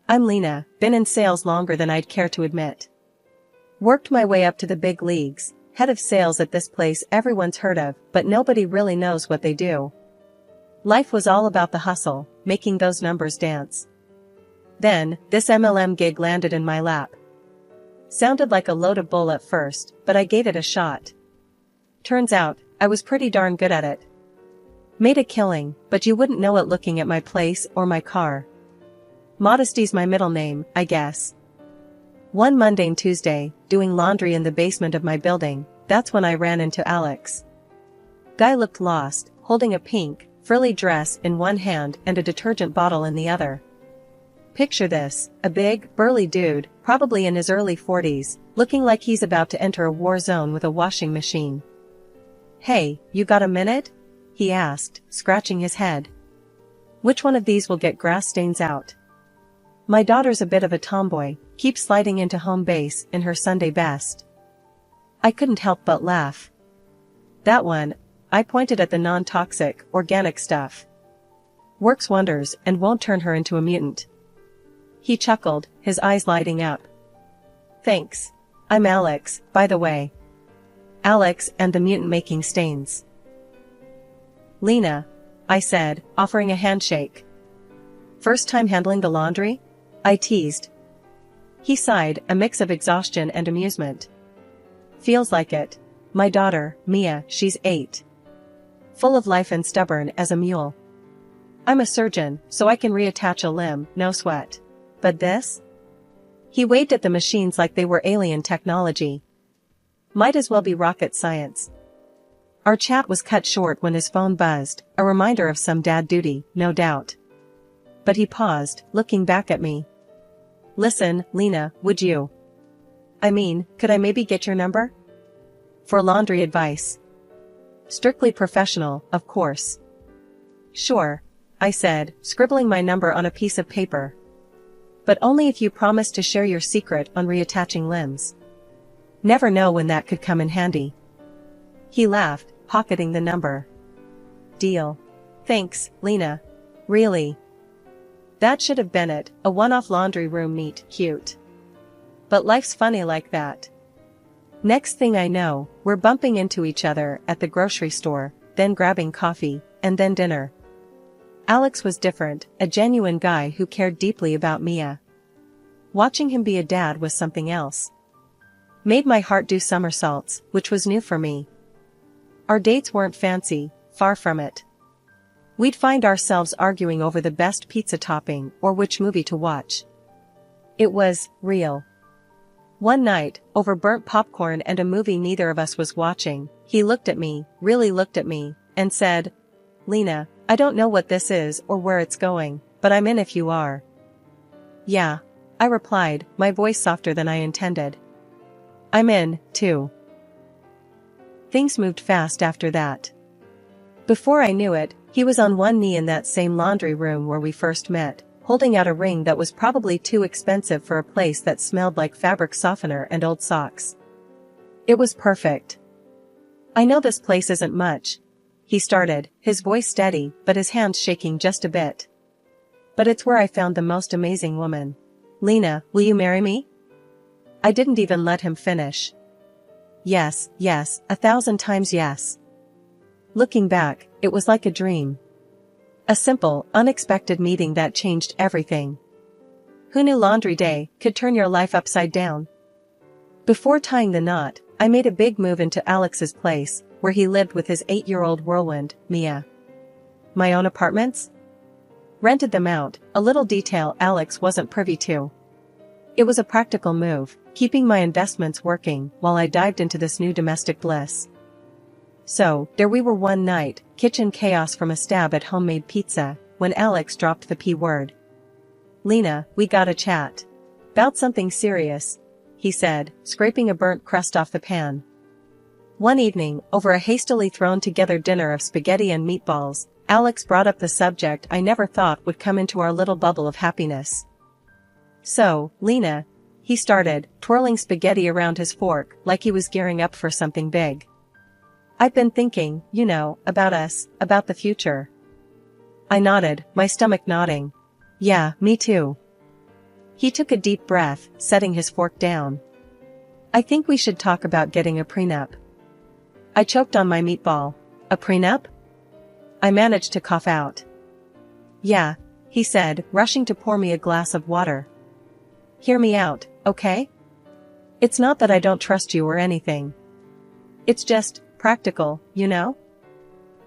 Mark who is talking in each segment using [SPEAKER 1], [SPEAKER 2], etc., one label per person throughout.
[SPEAKER 1] I'm Lena, been in sales longer than I'd care to admit. Worked my way up to the big leagues, head of sales at this place everyone's heard of, but nobody really knows what they do. Life was all about the hustle, making those numbers dance. Then, this MLM gig landed in my lap. Sounded like a load of bull at first, but I gave it a shot. Turns out, I was pretty darn good at it. Made a killing, but you wouldn't know it looking at my place or my car. Modesty's my middle name, I guess. One mundane Tuesday, doing laundry in the basement of my building, that's when I ran into Alex. Guy looked lost, holding a pink, frilly dress in one hand and a detergent bottle in the other. Picture this, a big, burly dude, probably in his early 40s, looking like he's about to enter a war zone with a washing machine. "Hey, you got a minute?" he asked, scratching his head. "Which one of these will get grass stains out?" My daughter's a bit of a tomboy, keeps sliding into home base in her Sunday best. I couldn't help but laugh. "That one," I pointed at the non-toxic, organic stuff. "Works wonders and won't turn her into a mutant." He chuckled, his eyes lighting up. "Thanks. I'm Alex, by the way. Alex and the mutant making stains." "Lena," I said, offering a handshake. "First time handling the laundry?" I teased. He sighed, a mix of exhaustion and amusement. "Feels like it. My daughter, Mia, she's 8. Full of life and stubborn as a mule. I'm a surgeon, so I can reattach a limb, no sweat. But this?" He waved at the machines like they were alien technology. "Might as well be rocket science." Our chat was cut short when his phone buzzed, a reminder of some dad duty, no doubt. But he paused, looking back at me. "Listen, Lena, would you? I mean, could I maybe get your number? For laundry advice. Strictly professional, of course." "Sure," I said, scribbling my number on a piece of paper. "But only if you promise to share your secret on reattaching limbs. Never know when that could come in handy." He laughed, pocketing the number. "Deal. Thanks, Lena. Really. That should have been it, a one-off laundry room meet, cute. But life's funny like that. Next thing I know, we're bumping into each other at the grocery store, then grabbing coffee, and then dinner. Alex was different, a genuine guy who cared deeply about Mia. Watching him be a dad was something else. Made my heart do somersaults, which was new for me. Our dates weren't fancy, far from it. We'd find ourselves arguing over the best pizza topping or which movie to watch. It was real. One night, over burnt popcorn and a movie neither of us was watching, he looked at me, really looked at me, and said, "Lena, I don't know what this is or where it's going, but I'm in if you are." "Yeah," I replied, my voice softer than I intended. "I'm in, too." Things moved fast after that. Before I knew it, he was on one knee in that same laundry room where we first met, holding out a ring that was probably too expensive for a place that smelled like fabric softener and old socks. It was perfect. "I know this place isn't much," he started, his voice steady, but his hands shaking just a bit. "But it's where I found the most amazing woman. Lena, will you marry me?" I didn't even let him finish. Yes, 1,000 times yes. Looking back, it was like a dream. A simple, unexpected meeting that changed everything. Who knew laundry day could turn your life upside down? Before tying the knot, I made a big move into Alex's place, where he lived with his 8-year-old whirlwind, Mia. My own apartments? Rented them out, a little detail Alex wasn't privy to. It was a practical move, keeping my investments working while I dived into this new domestic bliss. So, there we were one night, kitchen chaos from a stab at homemade pizza, when Alex dropped the P word. "Lena, we gotta chat. 'Bout something serious," he said, scraping a burnt crust off the pan. One evening, over a hastily thrown together dinner of spaghetti and meatballs, Alex brought up the subject I never thought would come into our little bubble of happiness. "So, Lena," he started, twirling spaghetti around his fork like he was gearing up for something big. "I've been thinking, about us, about the future." I nodded, my stomach nodding. "Yeah, me too." He took a deep breath, setting his fork down. I think we should talk about getting a prenup. I choked on my meatball. A prenup? I managed to cough out. Yeah, he said, rushing to pour me a glass of water. Hear me out, okay? It's not that I don't trust you or anything. It's just practical, you know?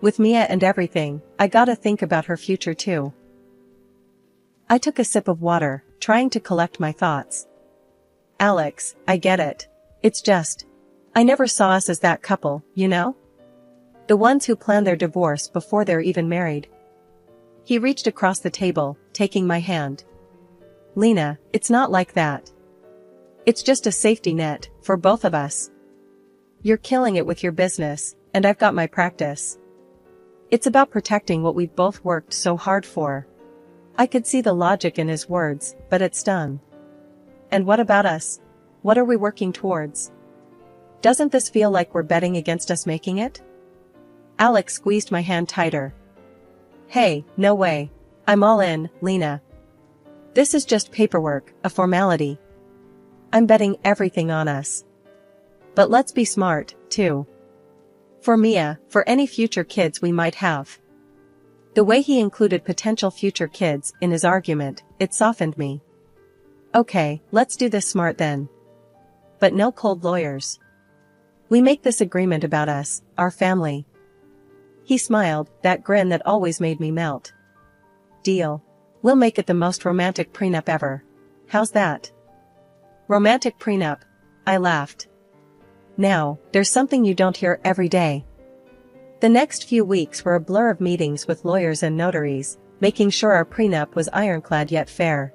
[SPEAKER 1] With Mia and everything, I gotta think about her future too. I took a sip of water, trying to collect my thoughts. Alex, I get it. It's just, I never saw us as that couple, you know? The ones who plan their divorce before they're even married. He reached across the table, taking my hand. Lena, it's not like that. It's just a safety net, for both of us. You're killing it with your business, and I've got my practice. It's about protecting what we've both worked so hard for. I could see the logic in his words, but it stung. And what about us? What are we working towards? Doesn't this feel like we're betting against us making it? Alex squeezed my hand tighter. Hey, no way. I'm all in, Lena. This is just paperwork, a formality. I'm betting everything on us. But let's be smart, too. For Mia, for any future kids we might have. The way he included potential future kids in his argument, it softened me. Okay, let's do this smart then. But no cold lawyers. We make this agreement about us, our family. He smiled, that grin that always made me melt. Deal. We'll make it the most romantic prenup ever. How's that? Romantic prenup. I laughed. Now, there's something you don't hear every day. The next few weeks were a blur of meetings with lawyers and notaries, making sure our prenup was ironclad yet fair.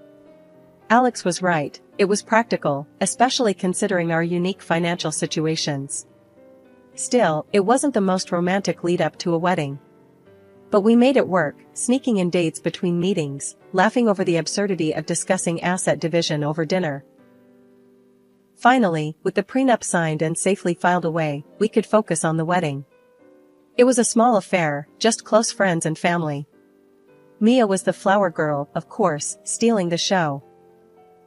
[SPEAKER 1] Alex was right, it was practical, especially considering our unique financial situations. Still, it wasn't the most romantic lead-up to a wedding. But we made it work, sneaking in dates between meetings, laughing over the absurdity of discussing asset division over dinner. Finally, with the prenup signed and safely filed away, we could focus on the wedding. It was a small affair, just close friends and family. Mia was the flower girl, of course, stealing the show.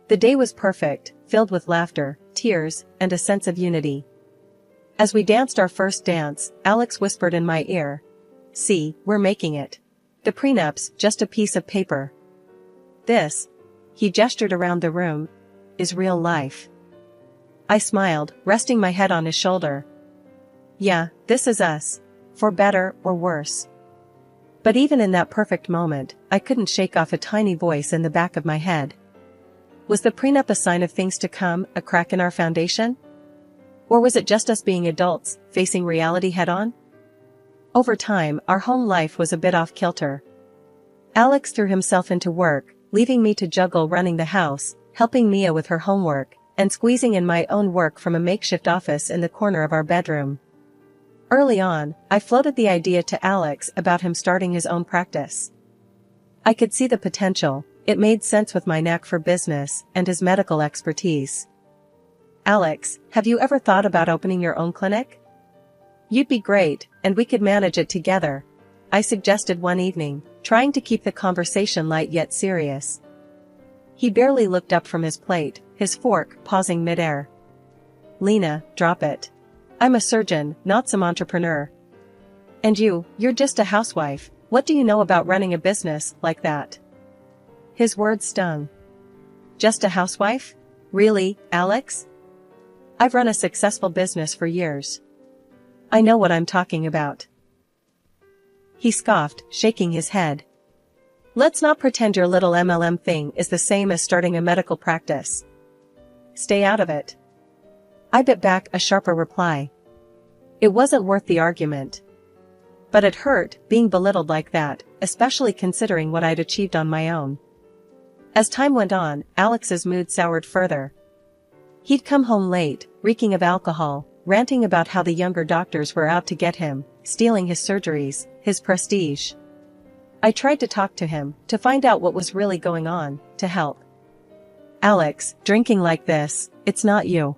[SPEAKER 1] The day was perfect, filled with laughter, tears, and a sense of unity. As we danced our first dance, Alex whispered in my ear. See, we're making it. The prenup's just a piece of paper. This, he gestured around the room, is real life. I smiled, resting my head on his shoulder. Yeah, this is us. For better or worse. But even in that perfect moment, I couldn't shake off a tiny voice in the back of my head. Was the prenup a sign of things to come, a crack in our foundation? Or was it just us being adults, facing reality head-on? Over time, our home life was a bit off-kilter. Alex threw himself into work, leaving me to juggle running the house, helping Mia with her homework, and squeezing in my own work from a makeshift office in the corner of our bedroom. Early on, I floated the idea to Alex about him starting his own practice. I could see the potential, it made sense with my knack for business and his medical expertise. Alex, have you ever thought about opening your own clinic? You'd be great, and we could manage it together, I suggested one evening, trying to keep the conversation light yet serious. He barely looked up from his plate, his fork pausing midair. Lena, drop it. I'm a surgeon, not some entrepreneur. And you're just a housewife, what do you know about running a business like that? His words stung. Just a housewife? Really, Alex? I've run a successful business for years. I know what I'm talking about. He scoffed, shaking his head. Let's not pretend your little MLM thing is the same as starting a medical practice. Stay out of it. I bit back a sharper reply. It wasn't worth the argument. But it hurt, being belittled like that, especially considering what I'd achieved on my own. As time went on, Alex's mood soured further. He'd come home late, reeking of alcohol, ranting about how the younger doctors were out to get him, stealing his surgeries, his prestige. I tried to talk to him, to find out what was really going on, to help. Alex, drinking like this, it's not you.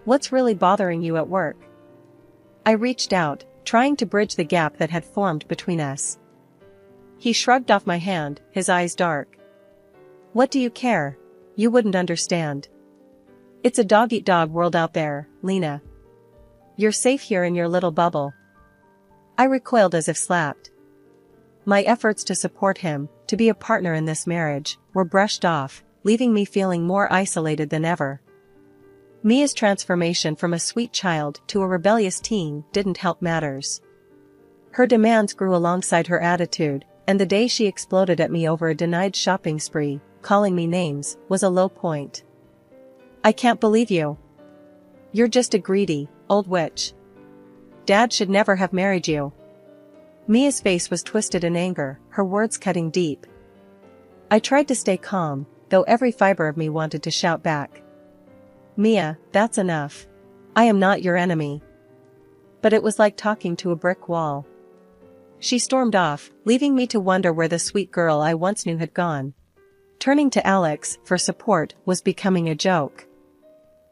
[SPEAKER 1] What's really bothering you at work? I reached out, trying to bridge the gap that had formed between us. He shrugged off my hand, his eyes dark. What do you care? You wouldn't understand. It's a dog-eat-dog world out there, Lena. You're safe here in your little bubble. I recoiled as if slapped. My efforts to support him, to be a partner in this marriage, were brushed off, leaving me feeling more isolated than ever. Mia's transformation from a sweet child to a rebellious teen didn't help matters. Her demands grew alongside her attitude, and the day she exploded at me over a denied shopping spree, calling me names, was a low point. I can't believe you. You're just a greedy, old witch. Dad should never have married you. Mia's face was twisted in anger, her words cutting deep. I tried to stay calm, though every fiber of me wanted to shout back. Mia, that's enough. I am not your enemy. But it was like talking to a brick wall. She stormed off, leaving me to wonder where the sweet girl I once knew had gone. Turning to Alex for support was becoming a joke.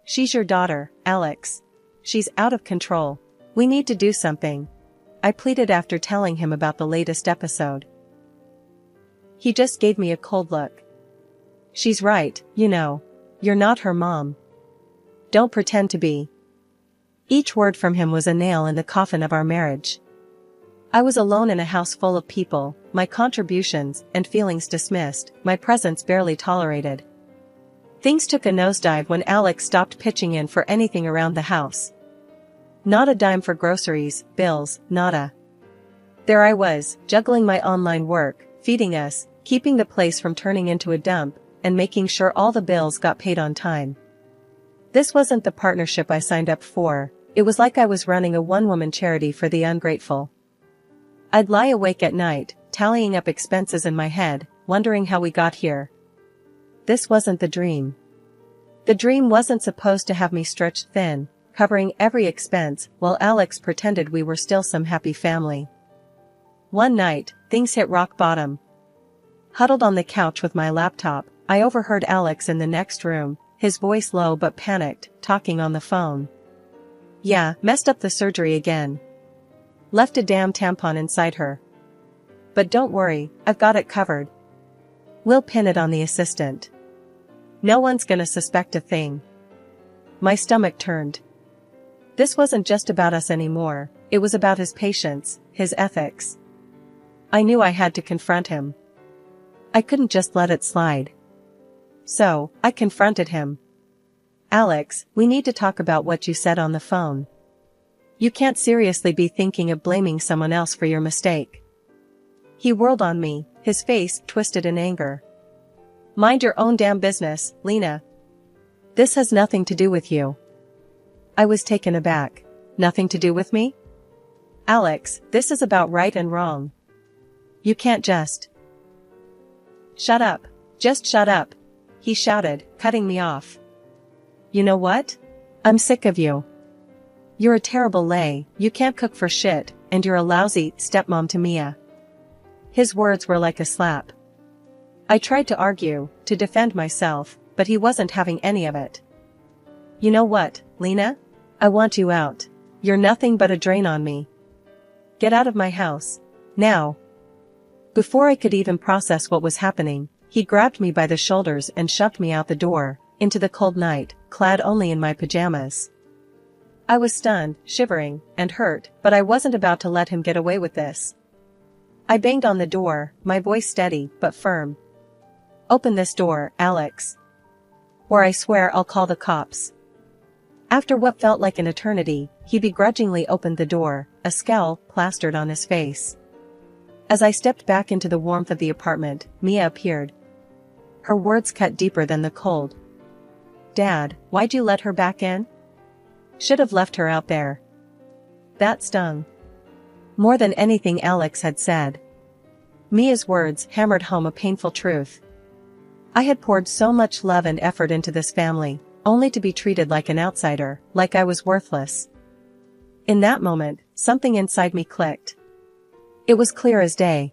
[SPEAKER 1] She's your daughter, Alex. She's out of control. We need to do something, I pleaded after telling him about the latest episode. He just gave me a cold look. She's right, you know. You're not her mom. Don't pretend to be. Each word from him was a nail in the coffin of our marriage. I was alone in a house full of people, my contributions and feelings dismissed, my presence barely tolerated. Things took a nosedive when Alex stopped pitching in for anything around the house. Not a dime for groceries, bills, nada. There I was, juggling my online work, feeding us, keeping the place from turning into a dump, and making sure all the bills got paid on time. This wasn't the partnership I signed up for. It was like I was running a one-woman charity for the ungrateful. I'd lie awake at night, tallying up expenses in my head, wondering how we got here. This wasn't the dream. The dream wasn't supposed to have me stretched thin, covering every expense, while Alex pretended we were still some happy family. One night, things hit rock bottom. Huddled on the couch with my laptop, I overheard Alex in the next room, his voice low but panicked, talking on the phone. Yeah, messed up the surgery again. Left a damn tampon inside her. But don't worry, I've got it covered. We'll pin it on the assistant. No one's gonna suspect a thing. My stomach turned. This wasn't just about us anymore, it was about his patience, his ethics. I knew I had to confront him. I couldn't just let it slide. So, I confronted him. Alex, we need to talk about what you said on the phone. You can't seriously be thinking of blaming someone else for your mistake. He whirled on me, his face twisted in anger. Mind your own damn business, Lena. This has nothing to do with you. I was taken aback. Nothing to do with me? Alex, this is about right and wrong. You can't just. Shut up. Just shut up. He shouted, cutting me off. You know what? I'm sick of you. You're a terrible lay, you can't cook for shit, and you're a lousy stepmom to Mia. His words were like a slap. I tried to argue, to defend myself, but he wasn't having any of it. You know what, Lena? I want you out. You're nothing but a drain on me. Get out of my house. Now. Before I could even process what was happening, he grabbed me by the shoulders and shoved me out the door, into the cold night, clad only in my pajamas. I was stunned, shivering, and hurt, but I wasn't about to let him get away with this. I banged on the door, my voice steady but firm. Open this door, Alex. Or I swear I'll call the cops. After what felt like an eternity, he begrudgingly opened the door, a scowl plastered on his face. As I stepped back into the warmth of the apartment, Mia appeared. Her words cut deeper than the cold. Dad, why'd you let her back in? Should have left her out there. That stung. More than anything Alex had said. Mia's words hammered home a painful truth. I had poured so much love and effort into this family, only to be treated like an outsider, like I was worthless. In that moment, something inside me clicked. It was clear as day.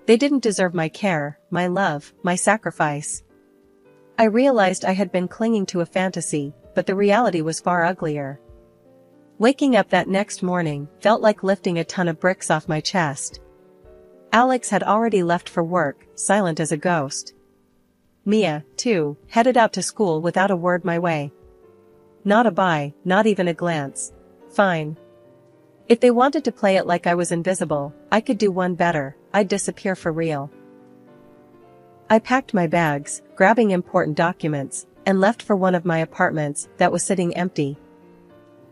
[SPEAKER 1] They didn't deserve my care, my love, my sacrifice. I realized I had been clinging to a fantasy, but the reality was far uglier. Waking up that next morning felt like lifting a ton of bricks off my chest. Alex had already left for work, silent as a ghost. Mia, too, headed out to school without a word my way. Not a bye, not even a glance. Fine. If they wanted to play it like I was invisible, I could do one better, I'd disappear for real. I packed my bags, grabbing important documents, and left for one of my apartments that was sitting empty.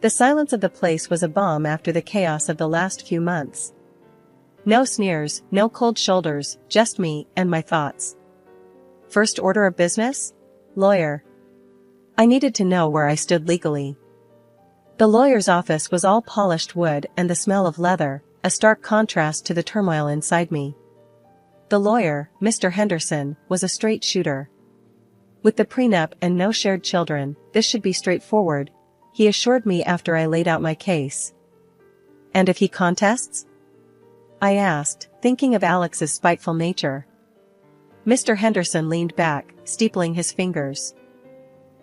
[SPEAKER 1] The silence of the place was a balm after the chaos of the last few months. No sneers, no cold shoulders, just me and my thoughts. First order of business? Lawyer. I needed to know where I stood legally. The lawyer's office was all polished wood and the smell of leather, a stark contrast to the turmoil inside me. The lawyer, Mr. Henderson, was a straight shooter. With the prenup and no shared children, this should be straightforward, he assured me after I laid out my case. And if he contests? I asked, thinking of Alex's spiteful nature. Mr. Henderson leaned back, steepling his fingers.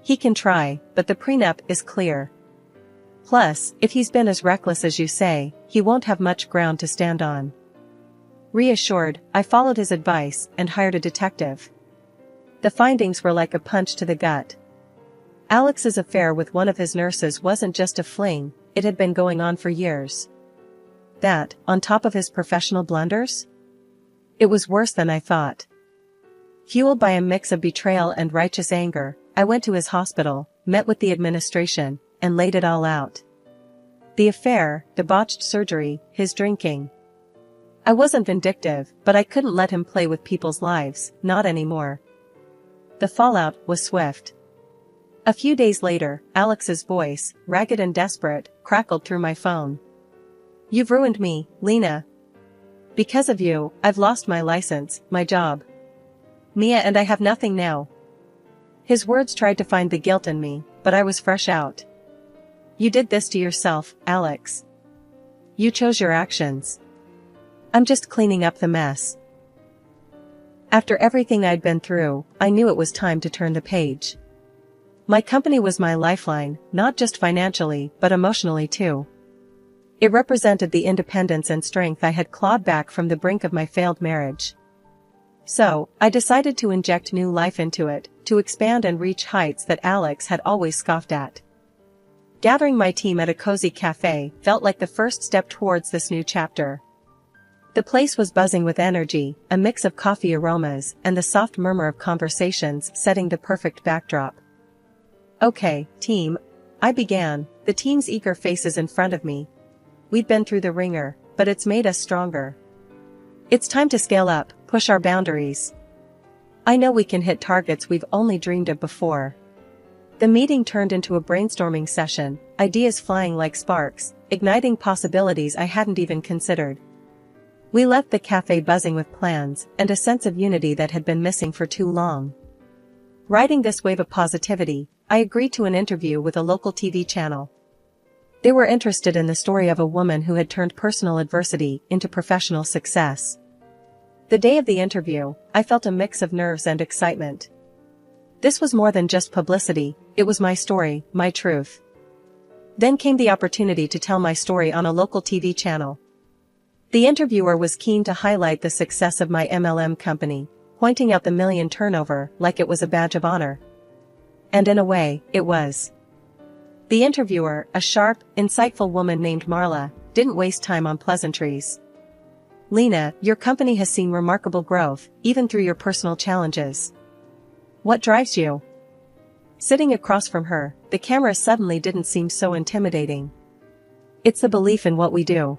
[SPEAKER 1] He can try, but the prenup is clear. Plus, if he's been as reckless as you say, he won't have much ground to stand on. Reassured, I followed his advice and hired a detective. The findings were like a punch to the gut. Alex's affair with one of his nurses wasn't just a fling, it had been going on for years. That, on top of his professional blunders? It was worse than I thought. Fueled by a mix of betrayal and righteous anger, I went to his hospital, met with the administration, and laid it all out. The affair, the botched surgery, his drinking. I wasn't vindictive, but I couldn't let him play with people's lives, not anymore. The fallout was swift. A few days later, Alex's voice, ragged and desperate, crackled through my phone. You've ruined me, Lena. Because of you, I've lost my license, my job. Mia and I have nothing now. His words tried to find the guilt in me, but I was fresh out. You did this to yourself, Alex. You chose your actions. I'm just cleaning up the mess. After everything I'd been through, I knew it was time to turn the page. My company was my lifeline, not just financially, but emotionally too. It represented the independence and strength I had clawed back from the brink of my failed marriage. So, I decided to inject new life into it, to expand and reach heights that Alex had always scoffed at. Gathering my team at a cozy cafe felt like the first step towards this new chapter. The place was buzzing with energy, a mix of coffee aromas and the soft murmur of conversations setting the perfect backdrop. Okay, team, I began, the team's eager faces in front of me. We'd been through the ringer, but it's made us stronger. It's time to scale up, push our boundaries. I know we can hit targets we've only dreamed of before. The meeting turned into a brainstorming session, ideas flying like sparks, igniting possibilities I hadn't even considered. We left the cafe buzzing with plans and a sense of unity that had been missing for too long. Riding this wave of positivity, I agreed to an interview with a local TV channel. They were interested in the story of a woman who had turned personal adversity into professional success. The day of the interview, I felt a mix of nerves and excitement. This was more than just publicity, it was my story, my truth. Then came the opportunity to tell my story on a local TV channel. The interviewer was keen to highlight the success of my MLM company, pointing out the million turnover like it was a badge of honor. And in a way, it was. The interviewer, a sharp, insightful woman named Marla, didn't waste time on pleasantries. Lena, your company has seen remarkable growth, even through your personal challenges. What drives you? Sitting across from her, the camera suddenly didn't seem so intimidating. It's the belief in what we do.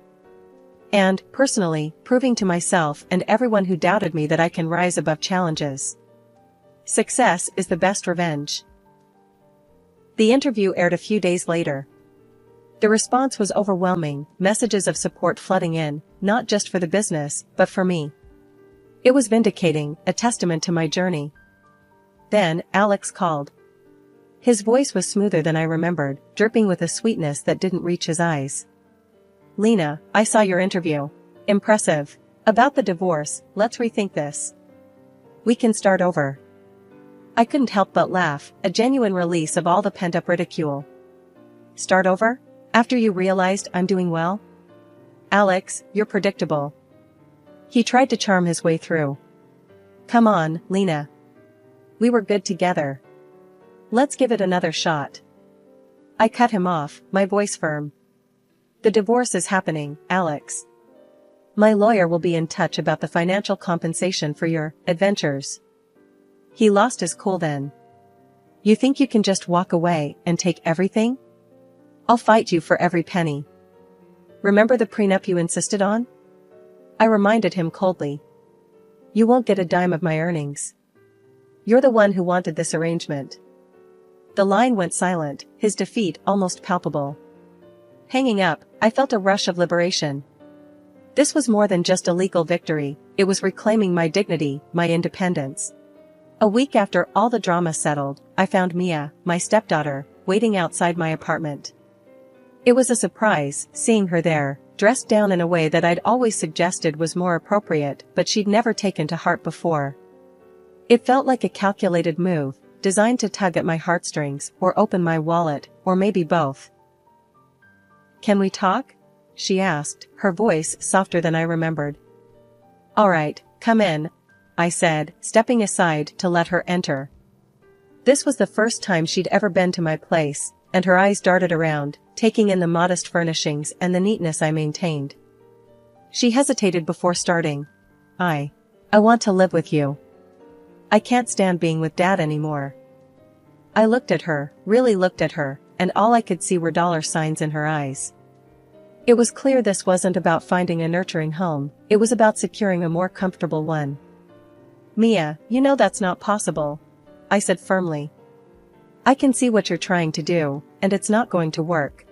[SPEAKER 1] And, personally, proving to myself and everyone who doubted me that I can rise above challenges. Success is the best revenge. The interview aired a few days later. The response was overwhelming, messages of support flooding in, not just for the business, but for me. It was vindicating, a testament to my journey. Then, Alex called. His voice was smoother than I remembered, dripping with a sweetness that didn't reach his eyes. Lena, I saw your interview. Impressive. About the divorce, let's rethink this. We can start over. I couldn't help but laugh, a genuine release of all the pent-up ridicule. Start over? After you realized I'm doing well? Alex, you're predictable. He tried to charm his way through. Come on, Lena. We were good together. Let's give it another shot. I cut him off, my voice firm. The divorce is happening, Alex. My lawyer will be in touch about the financial compensation for your adventures. He lost his cool then. You think you can just walk away and take everything? I'll fight you for every penny. Remember the prenup you insisted on? I reminded him coldly. You won't get a dime of my earnings. You're the one who wanted this arrangement. The line went silent, his defeat almost palpable. Hanging up, I felt a rush of liberation. This was more than just a legal victory, it was reclaiming my dignity, my independence. A week after all the drama settled, I found Mia, my stepdaughter, waiting outside my apartment. It was a surprise, seeing her there, dressed down in a way that I'd always suggested was more appropriate, but she'd never taken to heart before. It felt like a calculated move, designed to tug at my heartstrings, or open my wallet, or maybe both. Can we talk? She asked, her voice softer than I remembered. All right, come in, I said, stepping aside to let her enter. This was the first time she'd ever been to my place, and her eyes darted around, taking in the modest furnishings and the neatness I maintained. She hesitated before starting. I want to live with you. I can't stand being with Dad anymore. I looked at her, really looked at her, and all I could see were dollar signs in her eyes. It was clear this wasn't about finding a nurturing home, it was about securing a more comfortable one. Mia, you know that's not possible, I said firmly. I can see what you're trying to do, and it's not going to work.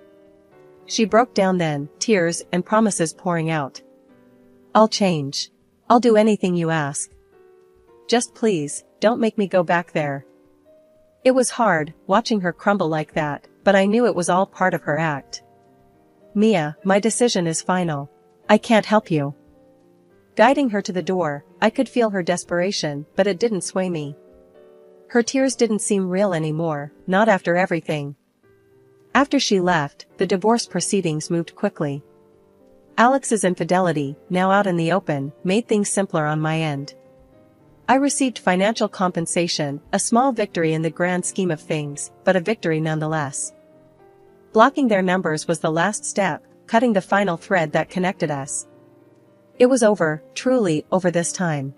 [SPEAKER 1] She broke down then, tears and promises pouring out. I'll change. I'll do anything you ask. Just please, don't make me go back there. It was hard, watching her crumble like that, but I knew it was all part of her act. Mia, my decision is final. I can't help you. Guiding her to the door, I could feel her desperation, but it didn't sway me. Her tears didn't seem real anymore, not after everything. After she left, the divorce proceedings moved quickly. Alex's infidelity, now out in the open, made things simpler on my end. I received financial compensation, a small victory in the grand scheme of things, but a victory nonetheless. Blocking their numbers was the last step, cutting the final thread that connected us. It was over, truly over this time.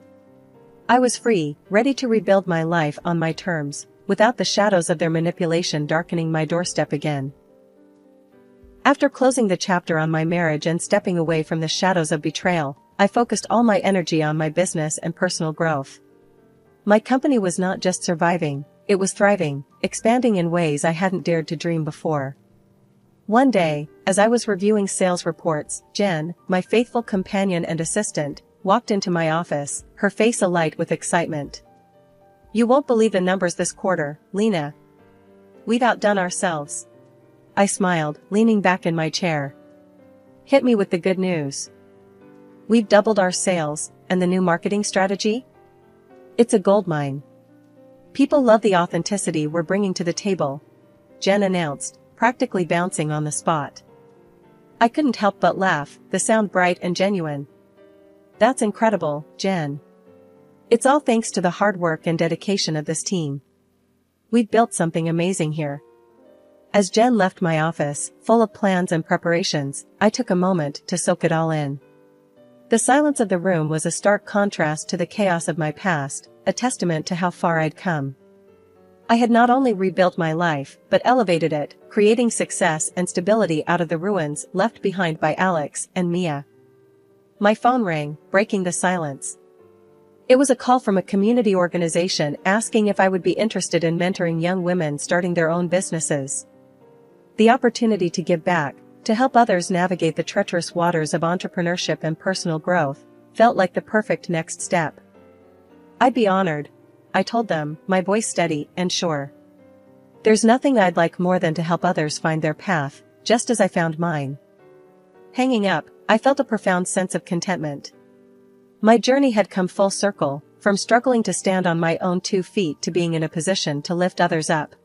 [SPEAKER 1] I was free, ready to rebuild my life on my terms, without the shadows of their manipulation darkening my doorstep again. After closing the chapter on my marriage and stepping away from the shadows of betrayal, I focused all my energy on my business and personal growth. My company was not just surviving, it was thriving, expanding in ways I hadn't dared to dream before. One day, as I was reviewing sales reports, Jen, my faithful companion and assistant, walked into my office, her face alight with excitement. You won't believe the numbers this quarter, Lena. We've outdone ourselves. I smiled, leaning back in my chair. Hit me with the good news. We've doubled our sales, and the new marketing strategy? It's a goldmine. People love the authenticity we're bringing to the table, Jen announced, practically bouncing on the spot. I couldn't help but laugh, the sound bright and genuine. That's incredible, Jen. It's all thanks to the hard work and dedication of this team. We've built something amazing here. As Jen left my office, full of plans and preparations, I took a moment to soak it all in. The silence of the room was a stark contrast to the chaos of my past, a testament to how far I'd come. I had not only rebuilt my life, but elevated it, creating success and stability out of the ruins left behind by Alex and Mia. My phone rang, breaking the silence. It was a call from a community organization asking if I would be interested in mentoring young women starting their own businesses. The opportunity to give back, to help others navigate the treacherous waters of entrepreneurship and personal growth, felt like the perfect next step. I'd be honored, I told them, my voice steady and sure. There's nothing I'd like more than to help others find their path, just as I found mine. Hanging up, I felt a profound sense of contentment. My journey had come full circle, from struggling to stand on my own 2 feet to being in a position to lift others up,